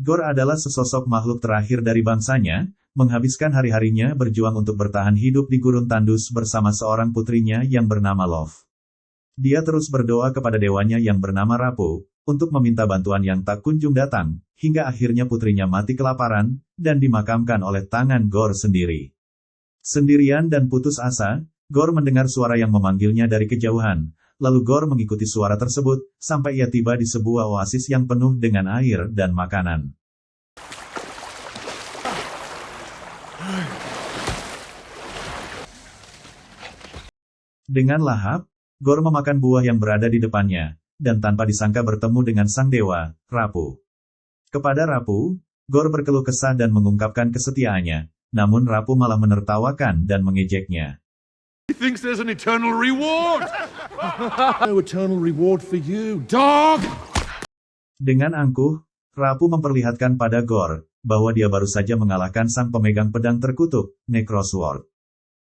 Gorr adalah sesosok makhluk terakhir dari bangsanya, menghabiskan hari-harinya berjuang untuk bertahan hidup di gurun tandus bersama seorang putrinya yang bernama Love. Dia terus berdoa kepada dewanya yang bernama Rapu, untuk meminta bantuan yang tak kunjung datang, hingga akhirnya putrinya mati kelaparan, dan dimakamkan oleh tangan Gorr sendiri. Sendirian dan putus asa, Gorr mendengar suara yang memanggilnya dari kejauhan. Lalu Gorr mengikuti suara tersebut, sampai ia tiba di sebuah oasis yang penuh dengan air dan makanan. Dengan lahap, Gorr memakan buah yang berada di depannya, dan tanpa disangka bertemu dengan sang dewa, Rapu. Kepada Rapu, Gorr berkeluh kesah dan mengungkapkan kesetiaannya, namun Rapu malah menertawakan dan mengejeknya. He thinks there's an eternal reward. No eternal reward for you, dog. Dengan angkuh, Rapu memperlihatkan pada Gorr bahwa dia baru saja mengalahkan sang pemegang pedang terkutuk, Necrosword.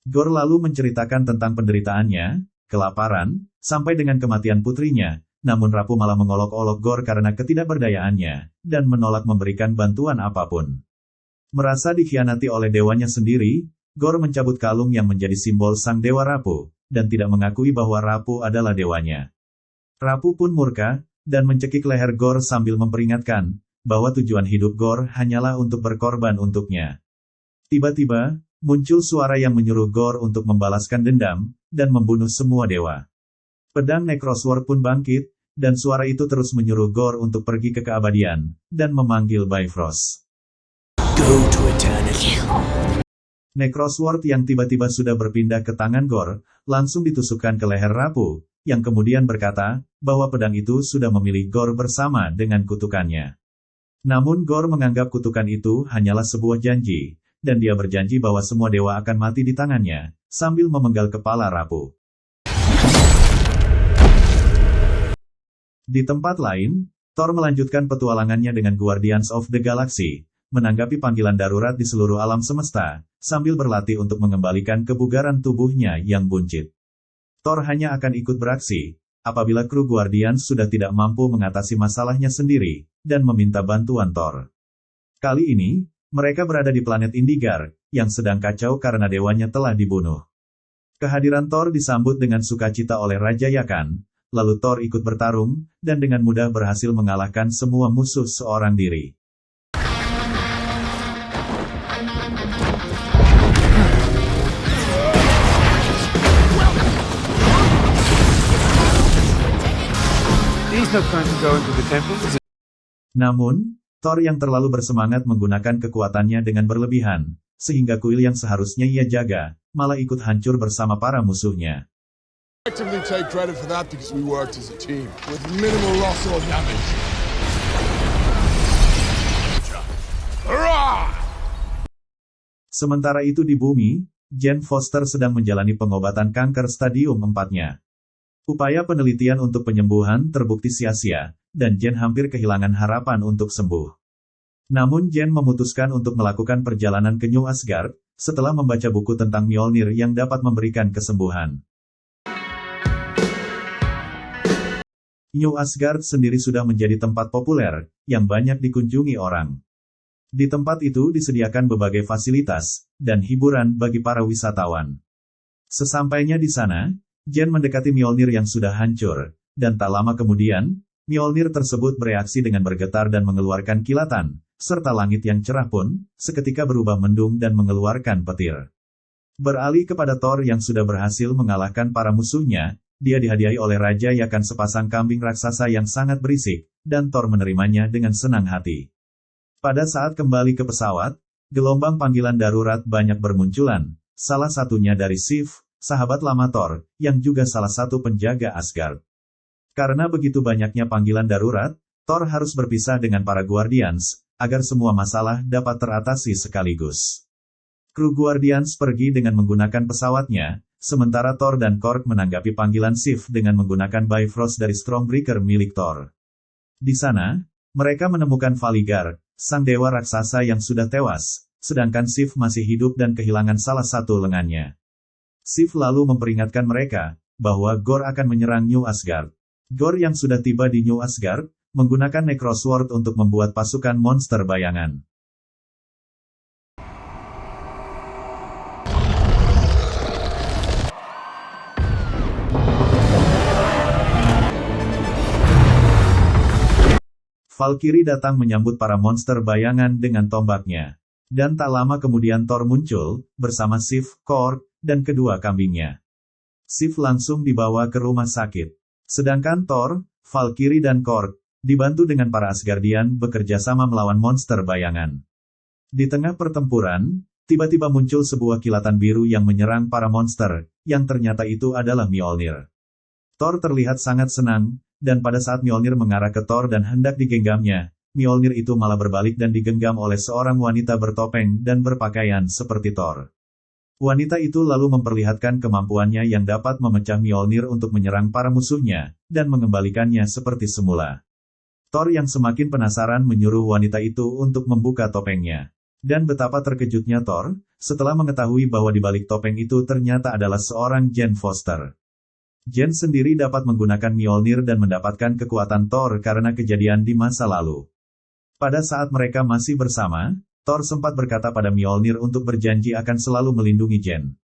Gorr lalu menceritakan tentang penderitaannya, kelaparan, sampai dengan kematian putrinya, namun Rapu malah mengolok-olok Gorr karena ketidakberdayaannya, dan menolak memberikan bantuan apapun. Merasa dikhianati oleh dewanya sendiri, Gorr mencabut kalung yang menjadi simbol sang dewa Rapu, dan tidak mengakui bahwa Rapu adalah dewanya. Rapu pun murka, dan mencekik leher Gorr sambil memperingatkan, bahwa tujuan hidup Gorr hanyalah untuk berkorban untuknya. Tiba-tiba, muncul suara yang menyuruh Gorr untuk membalaskan dendam, dan membunuh semua dewa. Pedang Necrosword pun bangkit, dan suara itu terus menyuruh Gorr untuk pergi ke keabadian, dan memanggil Bifrost. Go to eternity. Necrosword yang tiba-tiba sudah berpindah ke tangan Gorr, langsung ditusukkan ke leher Rapu, yang kemudian berkata, bahwa pedang itu sudah memilih Gorr bersama dengan kutukannya. Namun Gorr menganggap kutukan itu hanyalah sebuah janji, dan dia berjanji bahwa semua dewa akan mati di tangannya, sambil memenggal kepala Rapu. Di tempat lain, Thor melanjutkan petualangannya dengan Guardians of the Galaxy, menanggapi panggilan darurat di seluruh alam semesta, sambil berlatih untuk mengembalikan kebugaran tubuhnya yang buncit. Thor hanya akan ikut beraksi, apabila kru Guardians sudah tidak mampu mengatasi masalahnya sendiri, dan meminta bantuan Thor. Kali ini, mereka berada di planet Indigar, yang sedang kacau karena dewanya telah dibunuh. Kehadiran Thor disambut dengan sukacita oleh Raja Yakan, lalu Thor ikut bertarung, dan dengan mudah berhasil mengalahkan semua musuh seorang diri. Namun, Thor yang terlalu bersemangat menggunakan kekuatannya dengan berlebihan, sehingga kuil yang seharusnya ia jaga, malah ikut hancur bersama para musuhnya. Sementara itu di bumi, Jane Foster sedang menjalani pengobatan kanker stadium 4-nya. Upaya penelitian untuk penyembuhan terbukti sia-sia, dan Jane hampir kehilangan harapan untuk sembuh. Namun Jane memutuskan untuk melakukan perjalanan ke New Asgard, setelah membaca buku tentang Mjolnir yang dapat memberikan kesembuhan. New Asgard sendiri sudah menjadi tempat populer, yang banyak dikunjungi orang. Di tempat itu disediakan berbagai fasilitas, dan hiburan bagi para wisatawan. Sesampainya di sana, Jane mendekati Mjolnir yang sudah hancur, dan tak lama kemudian, Mjolnir tersebut bereaksi dengan bergetar dan mengeluarkan kilatan, serta langit yang cerah pun, seketika berubah mendung dan mengeluarkan petir. Beralih kepada Thor yang sudah berhasil mengalahkan para musuhnya, dia dihadiahi oleh Raja Yakan sepasang kambing raksasa yang sangat berisik, dan Thor menerimanya dengan senang hati. Pada saat kembali ke pesawat, gelombang panggilan darurat banyak bermunculan, salah satunya dari Sif, sahabat lama Thor, yang juga salah satu penjaga Asgard. Karena begitu banyaknya panggilan darurat, Thor harus berpisah dengan para Guardians, agar semua masalah dapat teratasi sekaligus. Kru Guardians pergi dengan menggunakan pesawatnya, sementara Thor dan Korg menanggapi panggilan Sif dengan menggunakan Bifrost dari Stormbreaker milik Thor. Di sana, mereka menemukan Valigar, sang dewa raksasa yang sudah tewas, sedangkan Sif masih hidup dan kehilangan salah satu lengannya. Sif lalu memperingatkan mereka, bahwa Gorr akan menyerang New Asgard. Gore yang sudah tiba di New Asgard, menggunakan Necrosword untuk membuat pasukan monster bayangan. Valkyrie datang menyambut para monster bayangan dengan tombaknya. Dan tak lama kemudian Thor muncul, bersama Sif, Korg, dan kedua kambingnya. Sif langsung dibawa ke rumah sakit. Sedangkan Thor, Valkyrie dan Korg, dibantu dengan para Asgardian bekerja sama melawan monster bayangan. Di tengah pertempuran, tiba-tiba muncul sebuah kilatan biru yang menyerang para monster, yang ternyata itu adalah Mjolnir. Thor terlihat sangat senang, dan pada saat Mjolnir mengarah ke Thor dan hendak digenggamnya, Mjolnir itu malah berbalik dan digenggam oleh seorang wanita bertopeng dan berpakaian seperti Thor. Wanita itu lalu memperlihatkan kemampuannya yang dapat memecah Mjolnir untuk menyerang para musuhnya, dan mengembalikannya seperti semula. Thor yang semakin penasaran menyuruh wanita itu untuk membuka topengnya. Dan betapa terkejutnya Thor, setelah mengetahui bahwa di balik topeng itu ternyata adalah seorang Jane Foster. Jane sendiri dapat menggunakan Mjolnir dan mendapatkan kekuatan Thor karena kejadian di masa lalu. Pada saat mereka masih bersama, Thor sempat berkata pada Mjolnir untuk berjanji akan selalu melindungi Jane.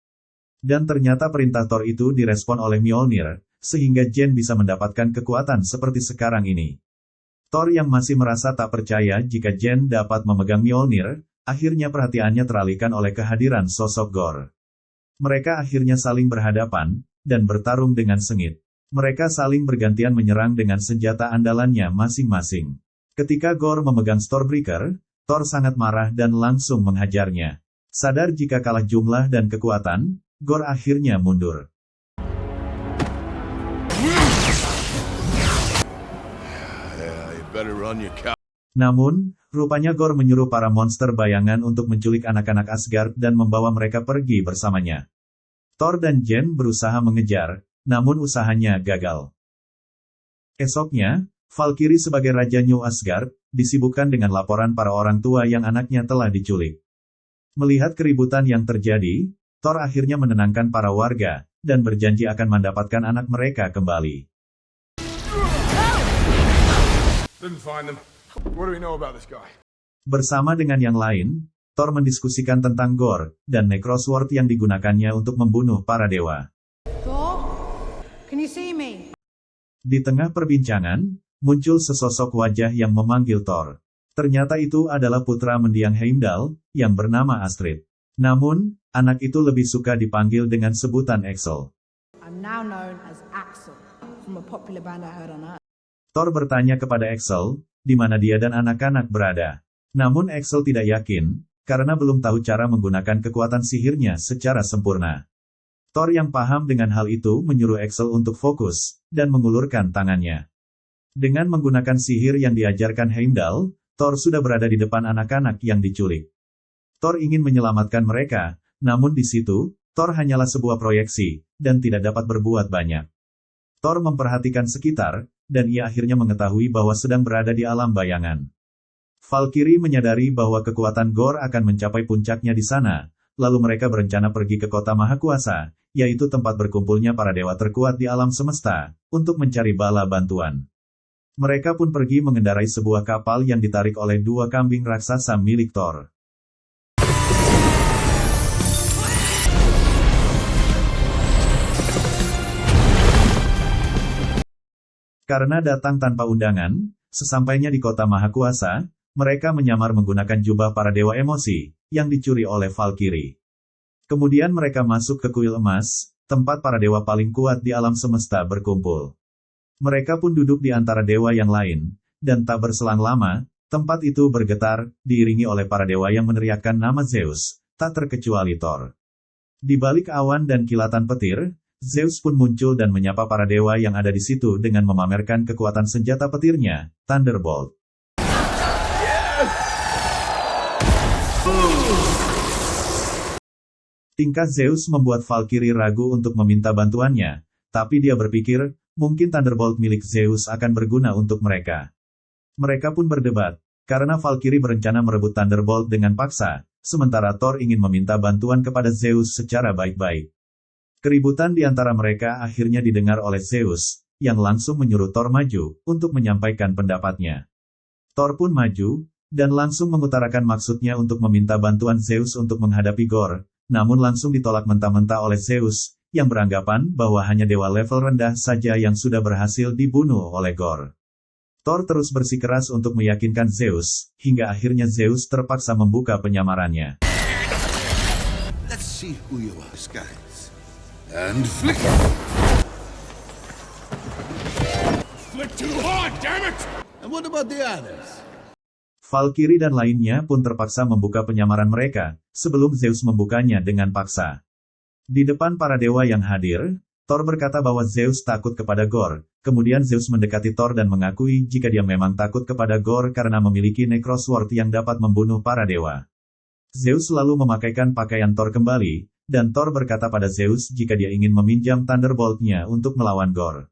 Dan ternyata perintah Thor itu direspon oleh Mjolnir, sehingga Jane bisa mendapatkan kekuatan seperti sekarang ini. Thor yang masih merasa tak percaya jika Jane dapat memegang Mjolnir, akhirnya perhatiannya teralihkan oleh kehadiran sosok Gore. Mereka akhirnya saling berhadapan, dan bertarung dengan sengit. Mereka saling bergantian menyerang dengan senjata andalannya masing-masing. Ketika Gore memegang Stormbreaker, Thor sangat marah dan langsung menghajarnya. Sadar jika kalah jumlah dan kekuatan, Gore akhirnya mundur. Namun, rupanya Gore menyuruh para monster bayangan untuk menculik anak-anak Asgard dan membawa mereka pergi bersamanya. Thor dan Jane berusaha mengejar, namun usahanya gagal. Esoknya, Valkyrie sebagai Raja New Asgard, disibukkan dengan laporan para orang tua yang anaknya telah diculik. Melihat keributan yang terjadi, Thor akhirnya menenangkan para warga, dan berjanji akan mendapatkan anak mereka kembali. Bersama dengan yang lain, Thor mendiskusikan tentang Gore, dan Necrosword yang digunakannya untuk membunuh para dewa. Thor, can you see me? Di tengah perbincangan, muncul sesosok wajah yang memanggil Thor. Ternyata itu adalah putra mendiang Heimdall, yang bernama Astrid. Namun, anak itu lebih suka dipanggil dengan sebutan Axel. I'm now known as Axel, from a popular band I heard on Earth. Thor bertanya kepada Axel, di mana dia dan anak-anak berada. Namun Axel tidak yakin, karena belum tahu cara menggunakan kekuatan sihirnya secara sempurna. Thor yang paham dengan hal itu menyuruh Axel untuk fokus, dan mengulurkan tangannya. Dengan menggunakan sihir yang diajarkan Heimdall, Thor sudah berada di depan anak-anak yang diculik. Thor ingin menyelamatkan mereka, namun di situ, Thor hanyalah sebuah proyeksi, dan tidak dapat berbuat banyak. Thor memperhatikan sekitar, dan ia akhirnya mengetahui bahwa sedang berada di alam bayangan. Valkyrie menyadari bahwa kekuatan Gore akan mencapai puncaknya di sana, lalu mereka berencana pergi ke kota Mahakuasa, yaitu tempat berkumpulnya para dewa terkuat di alam semesta, untuk mencari bala bantuan. Mereka pun pergi mengendarai sebuah kapal yang ditarik oleh dua kambing raksasa milik Thor. Karena datang tanpa undangan, sesampainya di kota Mahakuasa, mereka menyamar menggunakan jubah para dewa emosi, yang dicuri oleh Valkyrie. Kemudian mereka masuk ke kuil emas, tempat para dewa paling kuat di alam semesta berkumpul. Mereka pun duduk di antara dewa yang lain, dan tak berselang lama, tempat itu bergetar, diiringi oleh para dewa yang meneriakkan nama Zeus, tak terkecuali Thor. Di balik awan dan kilatan petir, Zeus pun muncul dan menyapa para dewa yang ada di situ dengan memamerkan kekuatan senjata petirnya, Thunderbolt. Tingkah Zeus membuat Valkyrie ragu untuk meminta bantuannya, tapi dia berpikir, mungkin Thunderbolt milik Zeus akan berguna untuk mereka. Mereka pun berdebat, karena Valkyrie berencana merebut Thunderbolt dengan paksa, sementara Thor ingin meminta bantuan kepada Zeus secara baik-baik. Keributan di antara mereka akhirnya didengar oleh Zeus, yang langsung menyuruh Thor maju untuk menyampaikan pendapatnya. Thor pun maju, dan langsung mengutarakan maksudnya untuk meminta bantuan Zeus untuk menghadapi Gorr, namun langsung ditolak mentah-mentah oleh Zeus, yang beranggapan bahwa hanya dewa level rendah saja yang sudah berhasil dibunuh oleh Gorr. Thor terus bersikeras untuk meyakinkan Zeus, hingga akhirnya Zeus terpaksa membuka penyamarannya. Let's see who you are, guys. And flick! Flick too hard, damn it! And what about the others? Valkyrie dan lainnya pun terpaksa membuka penyamaran mereka, sebelum Zeus membukanya dengan paksa. Di depan para dewa yang hadir, Thor berkata bahwa Zeus takut kepada Gorr, kemudian Zeus mendekati Thor dan mengakui jika dia memang takut kepada Gorr karena memiliki Necrosword yang dapat membunuh para dewa. Zeus lalu memakaikan pakaian Thor kembali, dan Thor berkata pada Zeus jika dia ingin meminjam Thunderbolt-nya untuk melawan Gorr.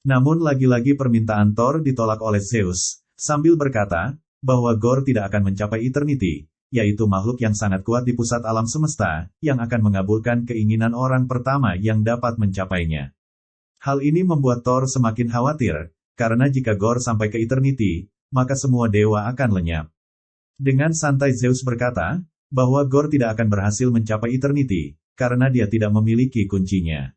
Namun lagi-lagi permintaan Thor ditolak oleh Zeus, sambil berkata bahwa Gorr tidak akan mencapai Eternity, yaitu makhluk yang sangat kuat di pusat alam semesta, yang akan mengabulkan keinginan orang pertama yang dapat mencapainya. Hal ini membuat Thor semakin khawatir, karena jika Gorr sampai ke Eternity, maka semua dewa akan lenyap. Dengan santai Zeus berkata, bahwa Gorr tidak akan berhasil mencapai Eternity, karena dia tidak memiliki kuncinya.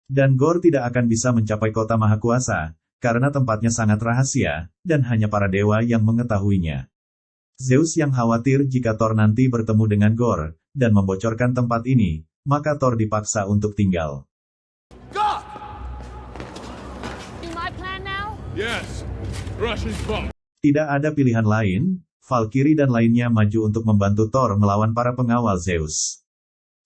Dan Gorr tidak akan bisa mencapai kota Mahakuasa, karena tempatnya sangat rahasia, dan hanya para dewa yang mengetahuinya. Zeus yang khawatir jika Thor nanti bertemu dengan Gorr, dan membocorkan tempat ini, maka Thor dipaksa untuk tinggal. God! See my plan now? Yes. Russian bomb. Tidak ada pilihan lain, Valkyrie dan lainnya maju untuk membantu Thor melawan para pengawal Zeus.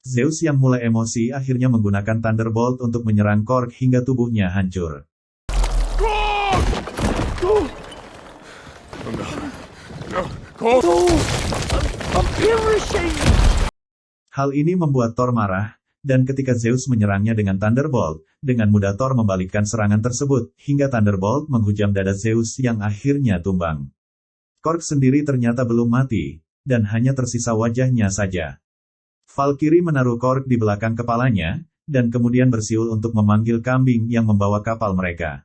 Zeus yang mulai emosi akhirnya menggunakan Thunderbolt untuk menyerang Korg hingga tubuhnya hancur. Hal ini membuat Thor marah, dan ketika Zeus menyerangnya dengan Thunderbolt, dengan mudah Thor membalikkan serangan tersebut, hingga Thunderbolt menghujam dada Zeus yang akhirnya tumbang. Korg sendiri ternyata belum mati, dan hanya tersisa wajahnya saja. Valkyrie menaruh Korg di belakang kepalanya, dan kemudian bersiul untuk memanggil kambing yang membawa kapal mereka.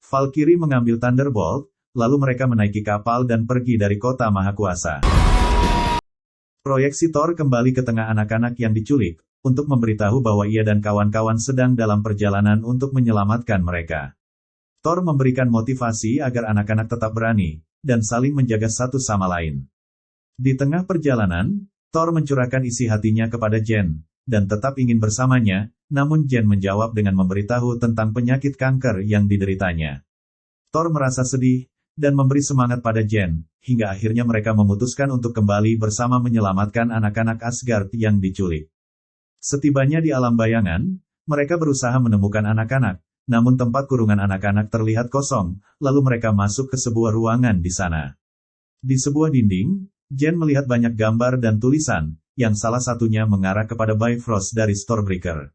Valkyrie mengambil Thunderbolt, lalu mereka menaiki kapal dan pergi dari kota Mahakuasa. Proyeksi Thor kembali ke tengah anak-anak yang diculik, untuk memberitahu bahwa ia dan kawan-kawan sedang dalam perjalanan untuk menyelamatkan mereka. Thor memberikan motivasi agar anak-anak tetap berani, dan saling menjaga satu sama lain. Di tengah perjalanan, Thor mencurahkan isi hatinya kepada Jen, dan tetap ingin bersamanya, namun Jen menjawab dengan memberitahu tentang penyakit kanker yang dideritanya. Thor merasa sedih, dan memberi semangat pada Jen, hingga akhirnya mereka memutuskan untuk kembali bersama menyelamatkan anak-anak Asgard yang diculik. Setibanya di alam bayangan, mereka berusaha menemukan anak-anak, namun tempat kurungan anak-anak terlihat kosong, lalu mereka masuk ke sebuah ruangan di sana. Di sebuah dinding, Jen melihat banyak gambar dan tulisan, yang salah satunya mengarah kepada Bifrost dari Stormbreaker.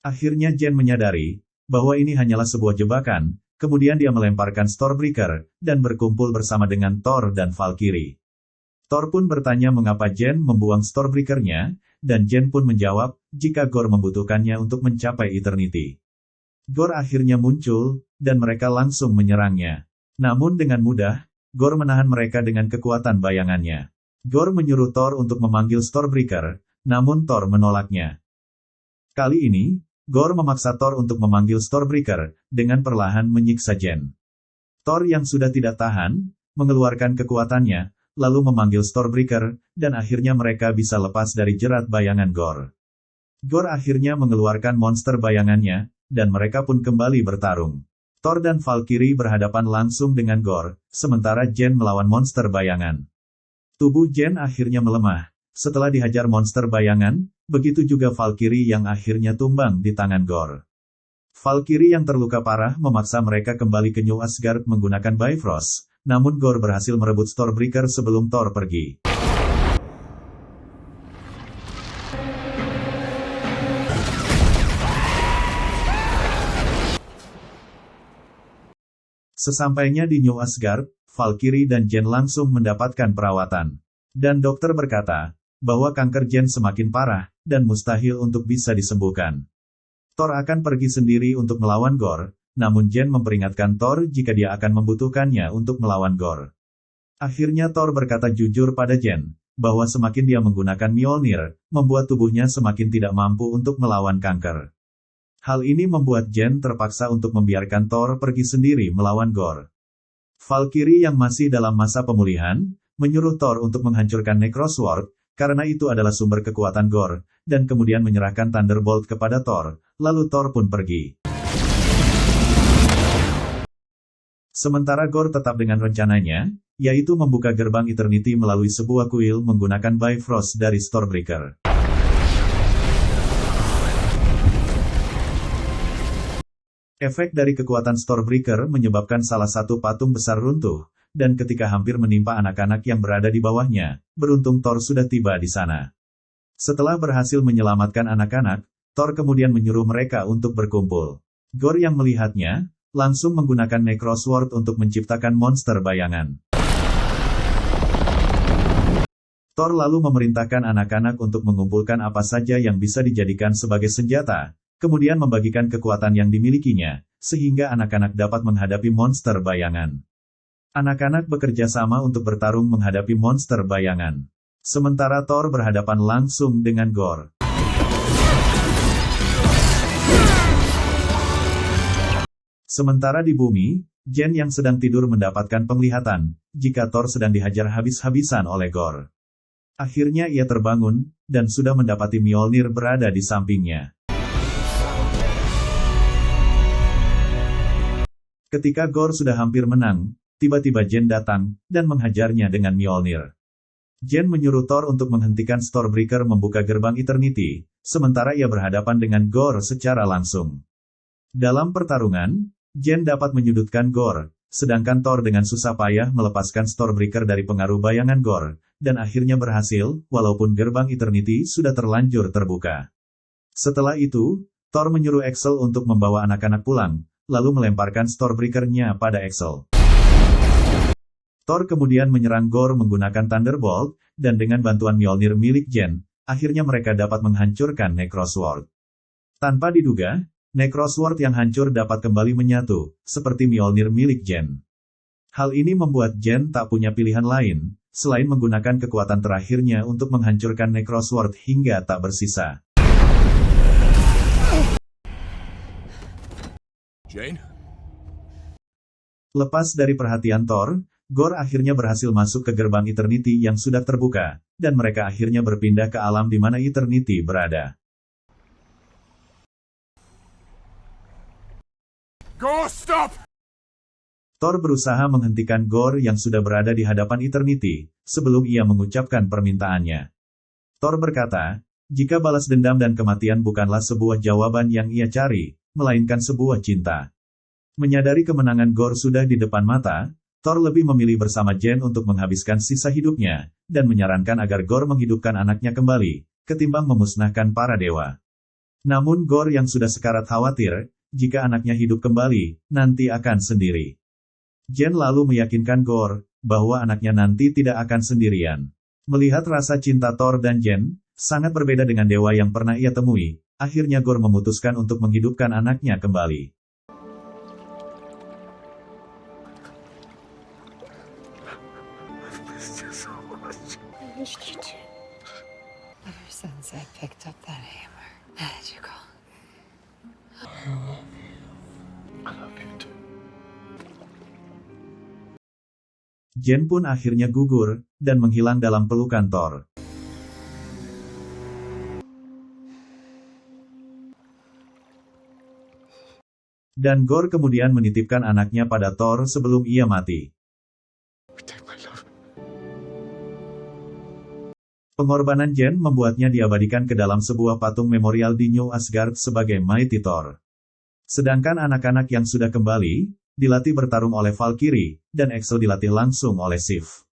Akhirnya Jen menyadari, bahwa ini hanyalah sebuah jebakan, kemudian dia melemparkan Stormbreaker, dan berkumpul bersama dengan Thor dan Valkyrie. Thor pun bertanya mengapa Jen membuang Stormbreaker-nya, dan Jen pun menjawab, jika Gorr membutuhkannya untuk mencapai Eternity. Gorr akhirnya muncul, dan mereka langsung menyerangnya. Namun dengan mudah, Gorr menahan mereka dengan kekuatan bayangannya. Gorr menyuruh Thor untuk memanggil Stormbreaker, namun Thor menolaknya. Kali ini, Gorr memaksa Thor untuk memanggil Stormbreaker, dengan perlahan menyiksa Jen. Thor yang sudah tidak tahan, mengeluarkan kekuatannya, lalu memanggil Stormbreaker, dan akhirnya mereka bisa lepas dari jerat bayangan Gorr. Gorr akhirnya mengeluarkan monster bayangannya, dan mereka pun kembali bertarung. Thor dan Valkyrie berhadapan langsung dengan Gorr, sementara Jen melawan monster bayangan. Tubuh Jen akhirnya melemah, setelah dihajar monster bayangan, begitu juga Valkyrie yang akhirnya tumbang di tangan Gorr. Valkyrie yang terluka parah memaksa mereka kembali ke New Asgard menggunakan Bifrost, namun Gorr berhasil merebut Stormbreaker sebelum Thor pergi. Sesampainya di New Asgard, Valkyrie dan Jen langsung mendapatkan perawatan. Dan dokter berkata, bahwa kanker Jen semakin parah, dan mustahil untuk bisa disembuhkan. Thor akan pergi sendiri untuk melawan Gore, namun Jen memperingatkan Thor jika dia akan membutuhkannya untuk melawan Gore. Akhirnya Thor berkata jujur pada Jen, bahwa semakin dia menggunakan Mjolnir, membuat tubuhnya semakin tidak mampu untuk melawan kanker. Hal ini membuat Jen terpaksa untuk membiarkan Thor pergi sendiri melawan Gore. Valkyrie yang masih dalam masa pemulihan, menyuruh Thor untuk menghancurkan Necrosword, karena itu adalah sumber kekuatan Gore, dan kemudian menyerahkan Thunderbolt kepada Thor, lalu Thor pun pergi. Sementara Gore tetap dengan rencananya, yaitu membuka gerbang Eternity melalui sebuah kuil menggunakan Bifrost dari Stormbreaker. Efek dari kekuatan Stormbreaker menyebabkan salah satu patung besar runtuh, dan ketika hampir menimpa anak-anak yang berada di bawahnya, beruntung Thor sudah tiba di sana. Setelah berhasil menyelamatkan anak-anak, Thor kemudian menyuruh mereka untuk berkumpul. Gore yang melihatnya, langsung menggunakan Necrosword untuk menciptakan monster bayangan. Thor lalu memerintahkan anak-anak untuk mengumpulkan apa saja yang bisa dijadikan sebagai senjata, kemudian membagikan kekuatan yang dimilikinya, sehingga anak-anak dapat menghadapi monster bayangan. Anak-anak bekerja sama untuk bertarung menghadapi monster bayangan. Sementara Thor berhadapan langsung dengan Gore. Sementara di bumi, Jen yang sedang tidur mendapatkan penglihatan, jika Thor sedang dihajar habis-habisan oleh Gore. Akhirnya ia terbangun, dan sudah mendapati Mjolnir berada di sampingnya. Ketika Gore sudah hampir menang, tiba-tiba Jen datang, dan menghajarnya dengan Mjolnir. Jen menyuruh Thor untuk menghentikan Stormbreaker membuka gerbang Eternity, sementara ia berhadapan dengan Gore secara langsung. Dalam pertarungan, Jen dapat menyudutkan Gore, sedangkan Thor dengan susah payah melepaskan Stormbreaker dari pengaruh bayangan Gore, dan akhirnya berhasil, walaupun gerbang Eternity sudah terlanjur terbuka. Setelah itu, Thor menyuruh Axel untuk membawa anak-anak pulang, lalu melemparkan Stormbreaker-nya pada Axel. Thor kemudian menyerang Gore menggunakan Thunderbolt, dan dengan bantuan Mjolnir milik Jen, akhirnya mereka dapat menghancurkan Necrosword. Tanpa diduga, Necrosword yang hancur dapat kembali menyatu, seperti Mjolnir milik Jen. Hal ini membuat Jen tak punya pilihan lain, selain menggunakan kekuatan terakhirnya untuk menghancurkan Necrosword hingga tak bersisa. Jane? Lepas dari perhatian Thor, Gore akhirnya berhasil masuk ke gerbang Eternity yang sudah terbuka, dan mereka akhirnya berpindah ke alam di mana Eternity berada. Go, stop! Thor berusaha menghentikan Gore yang sudah berada di hadapan Eternity, sebelum ia mengucapkan permintaannya. Thor berkata, jika balas dendam dan kematian bukanlah sebuah jawaban yang ia cari, melainkan sebuah cinta. Menyadari kemenangan Gore sudah di depan mata, Thor lebih memilih bersama Jen untuk menghabiskan sisa hidupnya, dan menyarankan agar Gore menghidupkan anaknya kembali, ketimbang memusnahkan para dewa. Namun Gore yang sudah sekarat khawatir, jika anaknya hidup kembali, nanti akan sendiri. Jen lalu meyakinkan Gore, bahwa anaknya nanti tidak akan sendirian. Melihat rasa cinta Thor dan Jen, sangat berbeda dengan dewa yang pernah ia temui, akhirnya Gore memutuskan untuk menghidupkan anaknya kembali. I missed you too. Ever since I picked up that hammer, how did you call? I love you too. Jen pun akhirnya gugur, dan menghilang dalam pelukan Thor. Dan Gore kemudian menitipkan anaknya pada Thor sebelum ia mati. Protect my love. Pengorbanan Jen membuatnya diabadikan ke dalam sebuah patung memorial di New Asgard sebagai Mighty Thor. Sedangkan anak-anak yang sudah kembali, dilatih bertarung oleh Valkyrie, dan Axel dilatih langsung oleh Sif.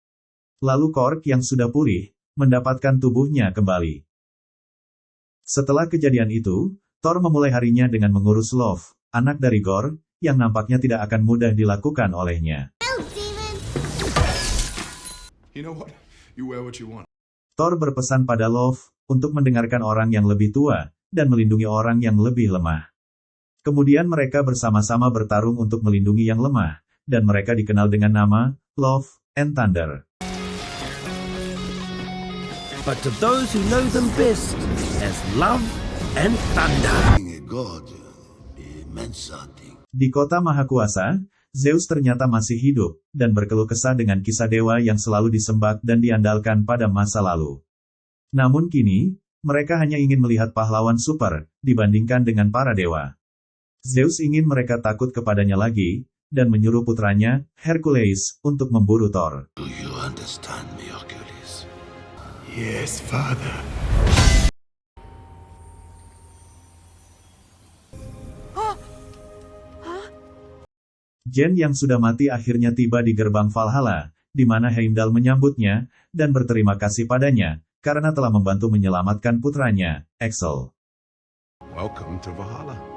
Lalu Korg yang sudah pulih, mendapatkan tubuhnya kembali. Setelah kejadian itu, Thor memulai harinya dengan mengurus Love, anak dari Gore, yang nampaknya tidak akan mudah dilakukan olehnya. You know what? You wear what you want. Thor berpesan pada Love untuk mendengarkan orang yang lebih tua dan melindungi orang yang lebih lemah. Kemudian mereka bersama-sama bertarung untuk melindungi yang lemah, dan mereka dikenal dengan nama Love and Thunder. But to those who know them best as Love and Thunder. Being a god, it meant something. Di kota Mahakuasa, Zeus ternyata masih hidup, dan berkeluh kesah dengan kisah dewa yang selalu disembah dan diandalkan pada masa lalu. Namun kini, mereka hanya ingin melihat pahlawan super, dibandingkan dengan para dewa. Zeus ingin mereka takut kepadanya lagi, dan menyuruh putranya, Hercules, untuk memburu Thor. Do you understand me, Hercules? Yes, Father. Jen yang sudah mati akhirnya tiba di gerbang Valhalla, di mana Heimdall menyambutnya, dan berterima kasih padanya, karena telah membantu menyelamatkan putranya, Axel. Welcome to Valhalla.